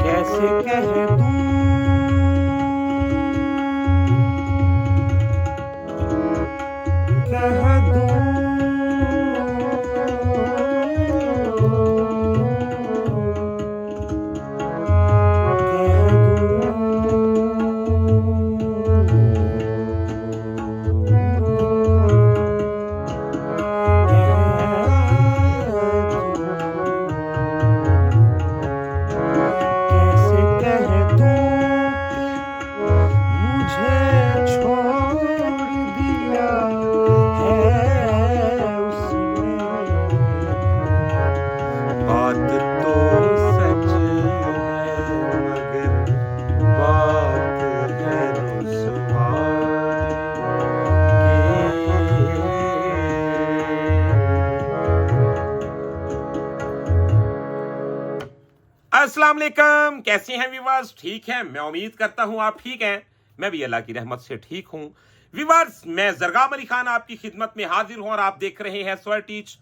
कैसे कह दूं कह अस्सलाम वालेकुम। कैसे हैं व्यूअर्स? ठीक हैं? मैं उम्मीद करता हूं आप ठीक हैं। मैं भी अल्लाह की रहमत से ठीक हूं। व्यूअर्स, मैं जरगाम अली खान आपकी खिदमत में हाजिर हूं और आप देख रहे हैं स्वर टीच।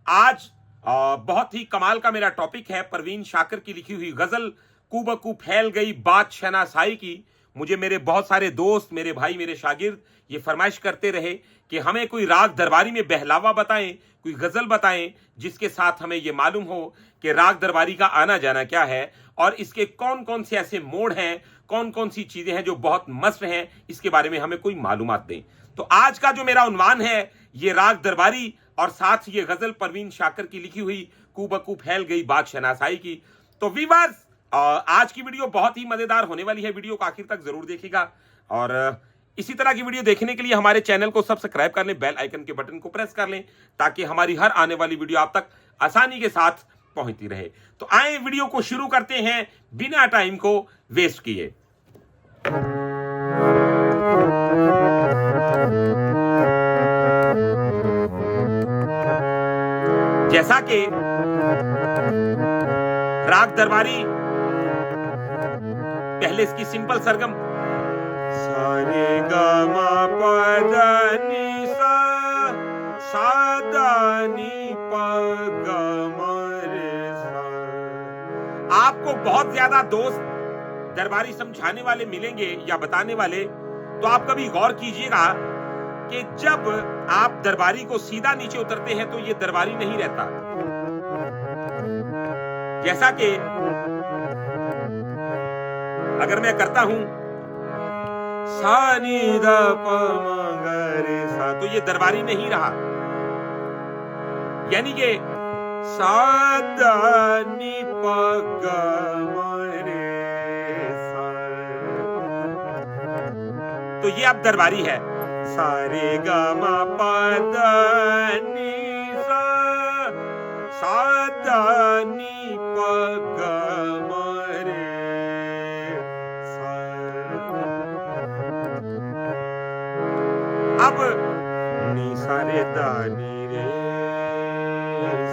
आज बहुत ही कमाल का मेरा टॉपिक है परवीन शाकिर की लिखी हुई गजल कूबकू फैल गई बात शनासाई की। मुझे मेरे बहुत सारे दोस्त, मेरे भाई, मेरे शागिर्द ये फरमाइश करते रहे कि हमें कोई राग दरबारी में बहलावा बताएं, कोई गजल बताएं जिसके साथ हमें यह मालूम हो कि राग दरबारी का आना जाना क्या है और इसके कौन कौन से ऐसे मोड़ हैं, कौन कौन सी चीजें हैं जो बहुत मस्त हैं, इसके बारे में हमें कोई मालूमात दें। तो आज का जो मेरा उन्वान है ये राग दरबारी और साथ ये गजल परवीन शाकिर की लिखी हुई कूबकू फैल गई बात शनासाई की। तो वीवर्स, आज की वीडियो बहुत ही मजेदार होने वाली है। वीडियो को आखिर तक जरूर देखिएगा और इसी तरह की वीडियो देखने के लिए हमारे चैनल को सब्सक्राइब कर लें, बेल आइकन के बटन को प्रेस कर लें ताकि हमारी हर आने वाली वीडियो आप तक आसानी के साथ पहुंचती रहे। तो आए वीडियो को शुरू करते हैं बिना टाइम को वेस्ट किए। जैसा कि राग दरबारी, पहले इसकी सिंपल सरगम सारे गामा पदानी सा सादानी पगमा रे सा। आपको बहुत ज्यादा दोस्त दरबारी समझाने वाले मिलेंगे या बताने वाले, तो आप कभी गौर कीजिएगा कि जब आप दरबारी को सीधा नीचे उतरते हैं तो ये दरबारी नहीं रहता। जैसा कि अगर मैं करता हूं सा नी द प म ग रे सा, तो ये दरबारी नहीं रहा। यानी कि सा द नी प ग म रे सा, तो ये अब दरबारी है। सा रे ग म प द नी सा सा द नी प ग म रे सा। अब नी सा रे दा नी रे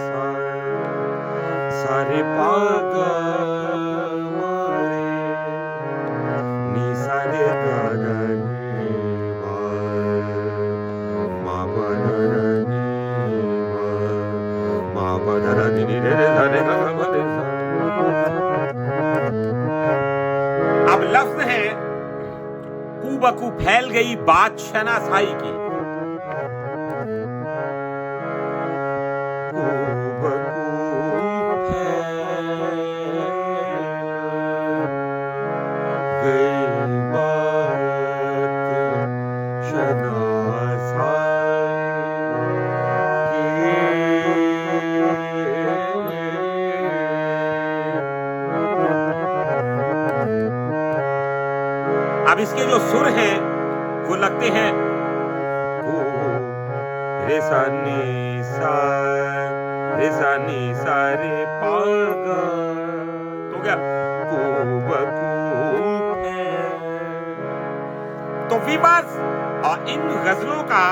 सा सा रे पा ग म रे नी सा रे दा दा नी मा मा प दा दा नी मा प दा दा नी रे रे धा रे गा ग रे सा। अब लफ्ज है कूबकू फैल गई बात शनासाई की। अब इसके जो सुर हैं वो लगते हैं रे सा नी सा रे सा नी सा रे पा ग, तो क्या तो वीवर्स, इन गजलों का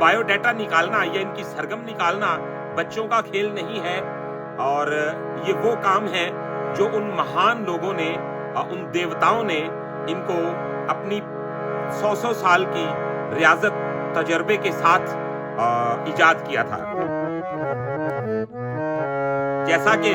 बायोडाटा निकालना या इनकी सरगम निकालना बच्चों का खेल नहीं है और ये वो काम है जो उन महान लोगों ने, उन देवताओं ने इनको अपनी 100 साल की रियाजत तजर्बे के साथ इजाद किया था। जैसा कि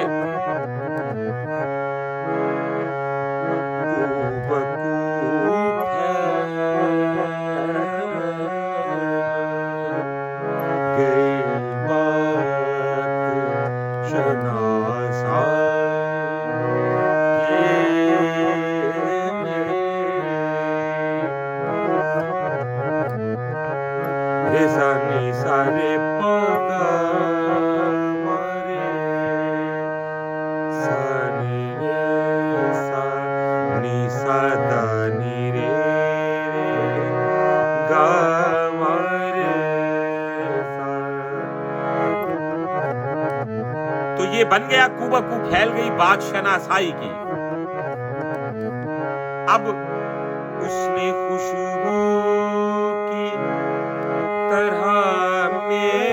रे सा नी सा दा नी रे गा मा रे सा। तो ये बन गया कूबकू फैल गई बात शनासाई की। अब उसने खुशबू की तरह मेरी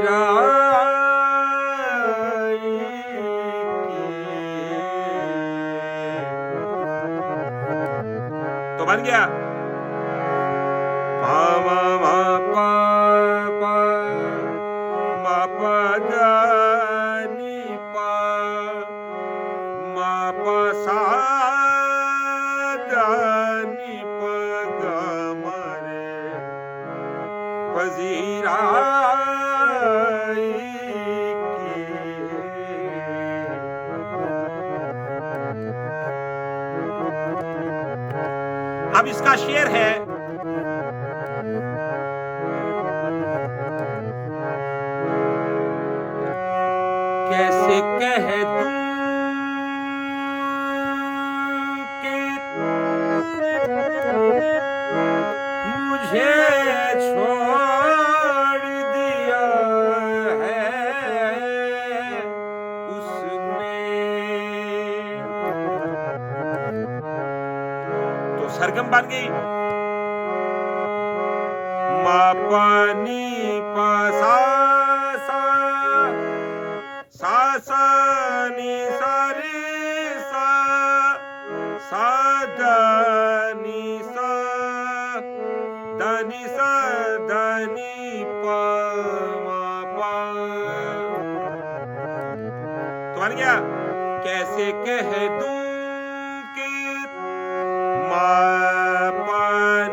पजीराई की। तो बन गया पा मा मा पा पा मा पा गा नी पा मा पा सा गा नी पा गा मा रे पजीराई की। अब इसका शेर है, कैसे कह दूं कि मुझे छोड़ दिया है उसने। तो सरगम बन गई मा पा नी पा सा सा सा नी सा रे सा सा दा नी सा दा नी सा दा नी पा मा पा। तो बन गया कैसे कह दूं कि मा पा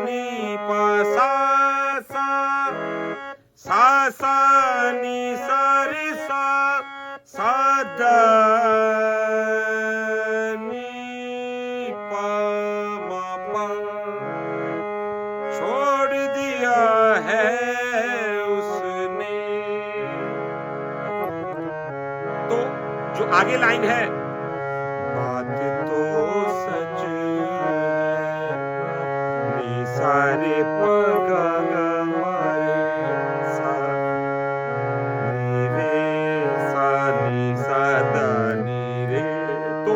नी पा सा सा नी सा रे सा सा दा नी पा मा पा छोड़ दिया है उसने। तो जो आगे लाइन है, बात तो सच है नी सारे पगा गा मारे सा नी रे सा नी सा दा नी रे। तो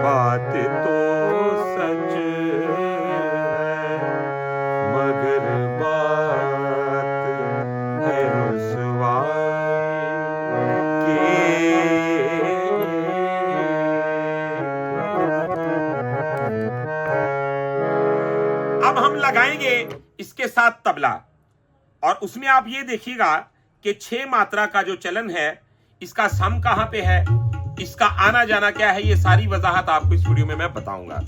बात तो सच है मगर बात है रुसवाई की। अब हम लगाएंगे इसके साथ तबला, और उसमें आप ये देखिएगा कि 6 मात्रा का जो चलन है, इसका सम कहां पे है, इसका आना जाना क्या है, ये सारी वजाहत आपको इस वीडियो में मैं बताऊंगा।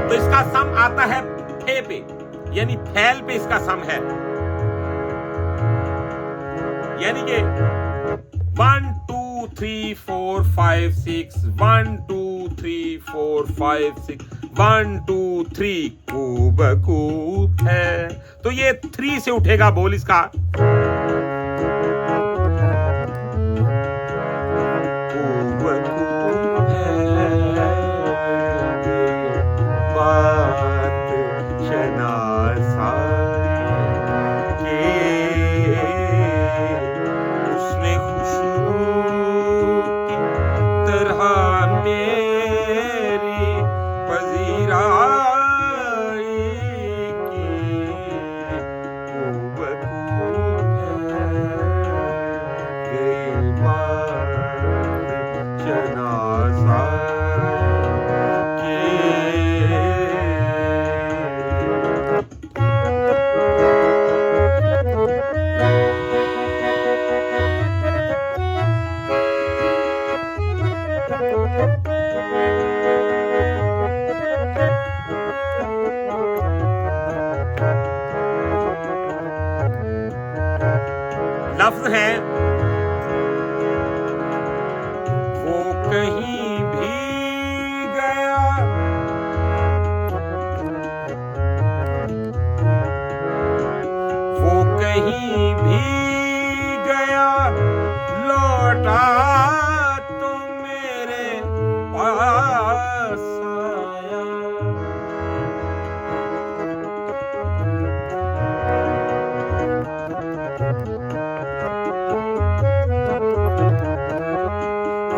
तो इसका सम आता है फे पे, यानी फैल पे इसका सम है, यानी कि 1 2 3 4 5 6 1 2 3 4 5 6 1 2 3 कूबकूब है। तो ये 3 से उठेगा बोल इसका। लफ्ज हैं, वो कहीं भी गया, वो कहीं भी गया, लौटा तो मेरे पास आया।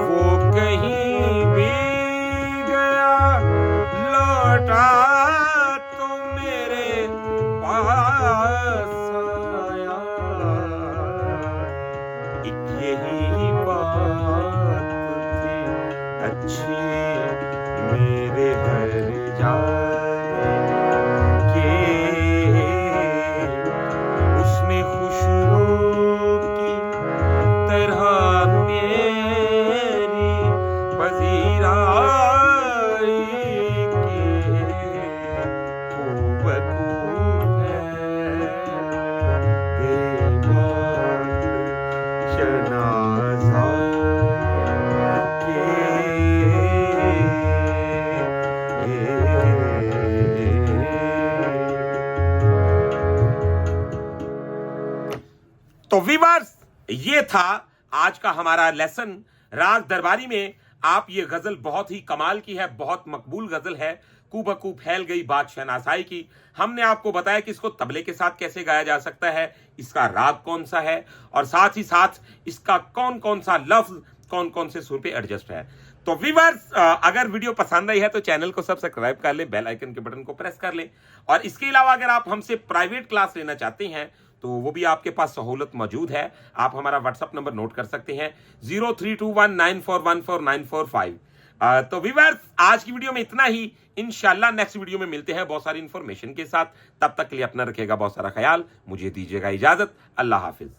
वो कहीं भी गया, लौटा तो मेरे पास आया। एक यही बात थी अच्छी मेरे हर जाए के, उसने खुशबू की तरह मेरी पजीराई के, खूब खूब है बेबाक शनाज़ा के। तो व्यूअर्स, ये था आज का हमारा लेसन राग दरबारी में। आप ये गजल बहुत ही कमाल की है, बहुत मकबूल गजल है। कूबकू फैल गई बात शहनाज़ाई की। हमने आपको बताया कि इसको तबले के साथ कैसे गाया जा सकता है, इसका राग कौन सा है, और साथ ही साथ इसका कौन कौन सा लफ्ज कौन कौन से सुर पे एडजस्ट है। तो व्यूअर्स, अगर वीडियो पसंद आई है तो चैनल को सब्सक्राइब कर ले, बेल आइकन के बटन को प्रेस कर ले, और इसके अलावा अगर आप हमसे प्राइवेट क्लास लेना चाहते हैं तो वो भी आपके पास सहूलत मौजूद है। आप हमारा व्हाट्सएप नंबर नोट कर सकते हैं 0321941495। तो व्यूअर्स, आज की वीडियो में इतना ही। इंशाल्लाह नेक्स्ट वीडियो में मिलते हैं बहुत सारी इंफॉर्मेशन के साथ। तब तक के लिए अपना रखिएगा बहुत सारा ख्याल। मुझे दीजिएगा इजाजत। अल्लाह हाफिज।